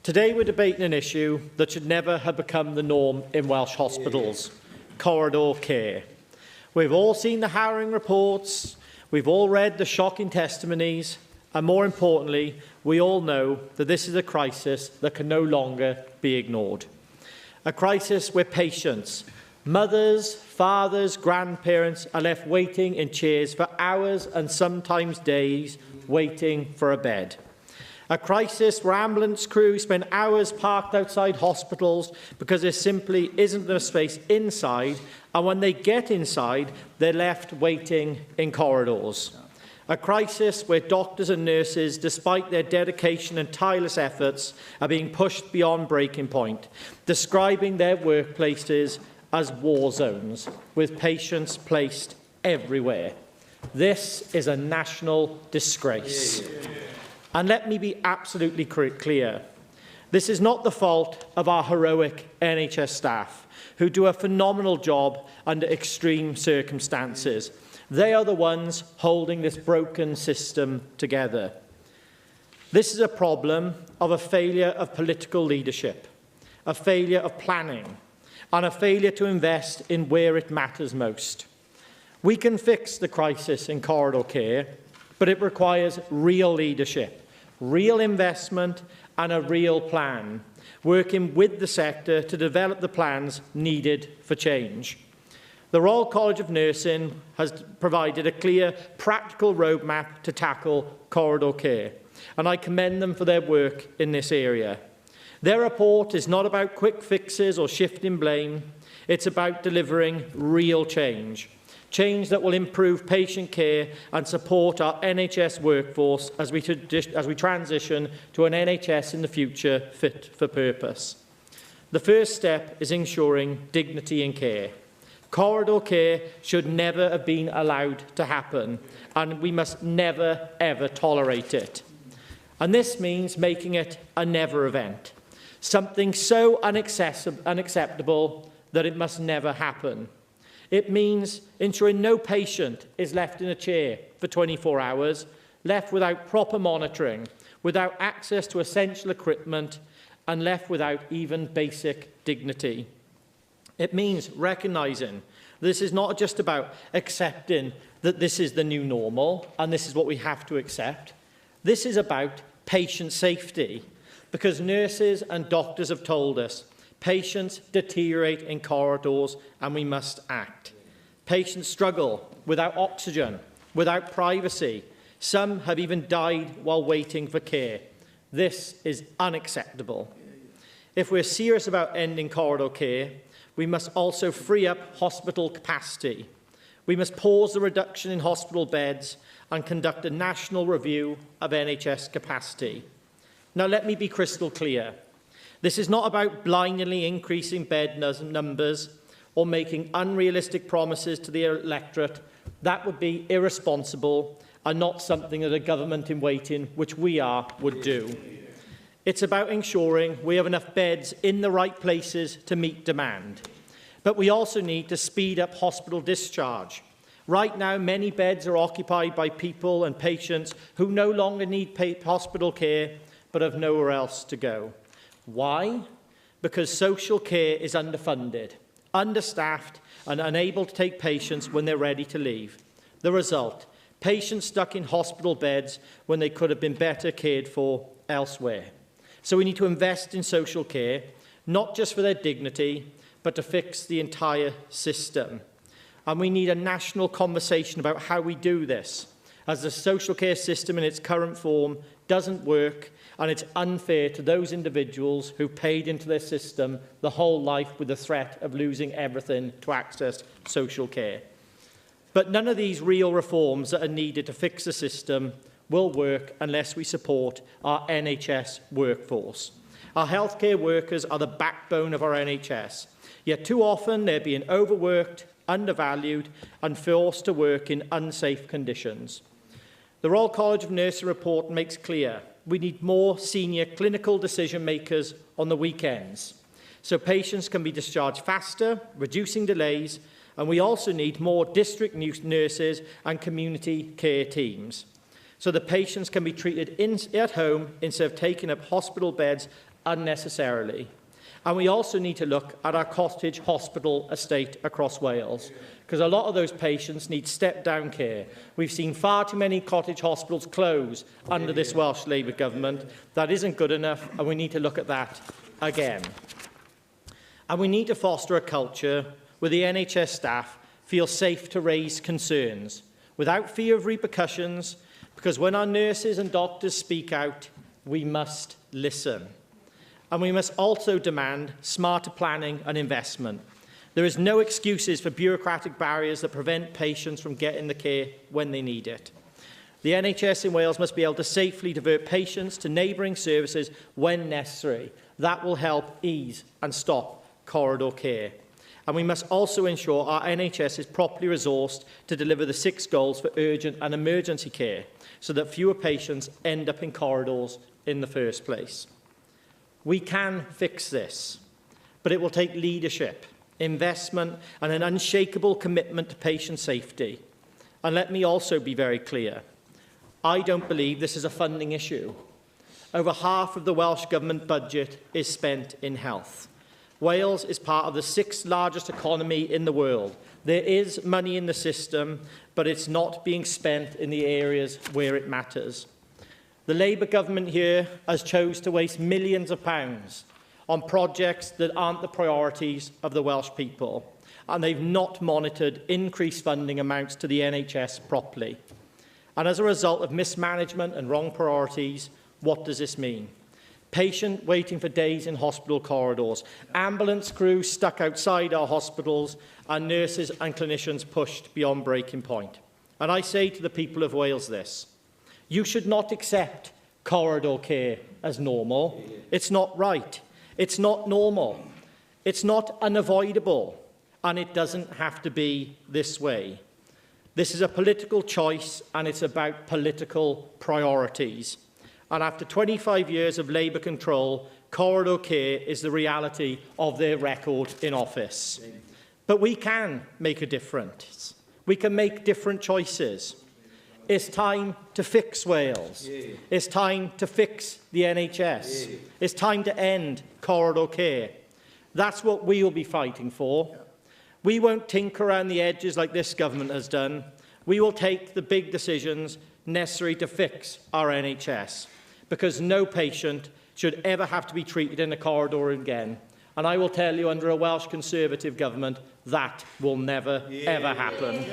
Today we're debating an issue that should never have become the norm in Welsh hospitals: corridor care. We've all seen the harrowing reports, we've all read the shocking testimonies, and more importantly, we all know that this is a crisis that can no longer be ignored. A crisis where patients, mothers, fathers, grandparents are left waiting in chairs for hours and sometimes days, waiting for a bed. A crisis where ambulance crews spend hours parked outside hospitals because there simply isn't enough space inside, and when they get inside, they're left waiting in corridors. A crisis where doctors and nurses, despite their dedication and tireless efforts, are being pushed beyond breaking point, describing their workplaces as war zones, with patients placed everywhere. This is a national disgrace. And let me be absolutely clear. This is not the fault of our heroic NHS staff, who do a phenomenal job under extreme circumstances. They are the ones holding this broken system together. This is a problem of a failure of political leadership, a failure of planning, and a failure to invest in where it matters most. We can fix the crisis in corridor care, but it requires real leadership, real investment, and a real plan, working with the sector to develop the plans needed for change. The Royal College of Nursing has provided a clear, practical roadmap to tackle corridor care, and I commend them for their work in this area. Their report is not about quick fixes or shifting blame. It's about delivering real change, change that will improve patient care and support our NHS workforce as we transition to an NHS in the future fit for purpose. The first step is ensuring dignity in care. Corridor care should never have been allowed to happen, and we must never, ever tolerate it. And this means making it a never event, something so unacceptable that it must never happen. It means ensuring no patient is left in a chair for 24 hours, left without proper monitoring, without access to essential equipment, and left without even basic dignity. It means recognising this is not just about accepting that this is the new normal and this is what we have to accept. This is about patient safety, because nurses and doctors have told us patients deteriorate in corridors and we must act. Patients struggle without oxygen, without privacy. Some have even died while waiting for care. This is unacceptable. If we're serious about ending corridor care, we must also free up hospital capacity. We must pause the reduction in hospital beds and conduct a national review of NHS capacity. Now, let me be crystal clear. This is not about blindly increasing bed numbers or making unrealistic promises to the electorate. That would be irresponsible and not something that a government in waiting, which we are, would do. It's about ensuring we have enough beds in the right places to meet demand. But we also need to speed up hospital discharge. Right now, many beds are occupied by people and patients who no longer need hospital care but have nowhere else to go. Why? Because social care is underfunded, understaffed, and unable to take patients when they're ready to leave. The result: patients stuck in hospital beds when they could have been better cared for elsewhere. So we need to invest in social care, not just for their dignity, but to fix the entire system. And we need a national conversation about how we do this, as the social care system in its current form doesn't work, and it's unfair to those individuals who paid into their system the whole life with the threat of losing everything to access social care. But none of these real reforms that are needed to fix the system will work unless we support our NHS workforce. Our healthcare workers are the backbone of our NHS, yet too often they're being overworked, undervalued, and forced to work in unsafe conditions. The Royal College of Nursing report makes clear we need more senior clinical decision makers on the weekends, so patients can be discharged faster, reducing delays, and we also need more district nurses and community care teams, so the patients can be treated at home instead of taking up hospital beds unnecessarily. And we also need to look at our cottage hospital estate across Wales, because a lot of those patients need step-down care. We've seen far too many cottage hospitals close under this Welsh Labour government. That isn't good enough, and we need to look at that again. And we need to foster a culture where the NHS staff feel safe to raise concerns, without fear of repercussions, because when our nurses and doctors speak out, we must listen. And we must also demand smarter planning and investment. There is no excuses for bureaucratic barriers that prevent patients from getting the care when they need it. The NHS in Wales must be able to safely divert patients to neighbouring services when necessary. That will help ease and stop corridor care. And we must also ensure our NHS is properly resourced to deliver the 6 goals for urgent and emergency care, so that fewer patients end up in corridors in the first place. We can fix this, but it will take leadership, investment, and an unshakable commitment to patient safety. And let me also be very clear. I don't believe this is a funding issue. Over half of the Welsh Government budget is spent in health. Wales is part of the 6th largest economy in the world. There is money in the system, but it's not being spent in the areas where it matters. The Labour government here has chosen to waste millions of pounds on projects that aren't the priorities of the Welsh people, and they've not monitored increased funding amounts to the NHS properly. And as a result of mismanagement and wrong priorities, what does this mean? Patient waiting for days in hospital corridors, ambulance crews stuck outside our hospitals, and nurses and clinicians pushed beyond breaking point. And I say to the people of Wales this: you should not accept corridor care as normal. It's not right. It's not normal. It's not unavoidable. And it doesn't have to be this way. This is a political choice, and it's about political priorities. And after 25 years of Labour control, corridor care is the reality of their record in office. But we can make a difference. We can make different choices. It's time to fix Wales. It's time to fix the NHS. It's time to end corridor care. That's what we will be fighting for. We won't tinker around the edges like this government has done. We will take the big decisions necessary to fix our NHS, because no patient should ever have to be treated in a corridor again. And I will tell you, under a Welsh Conservative government, that will never, ever happen.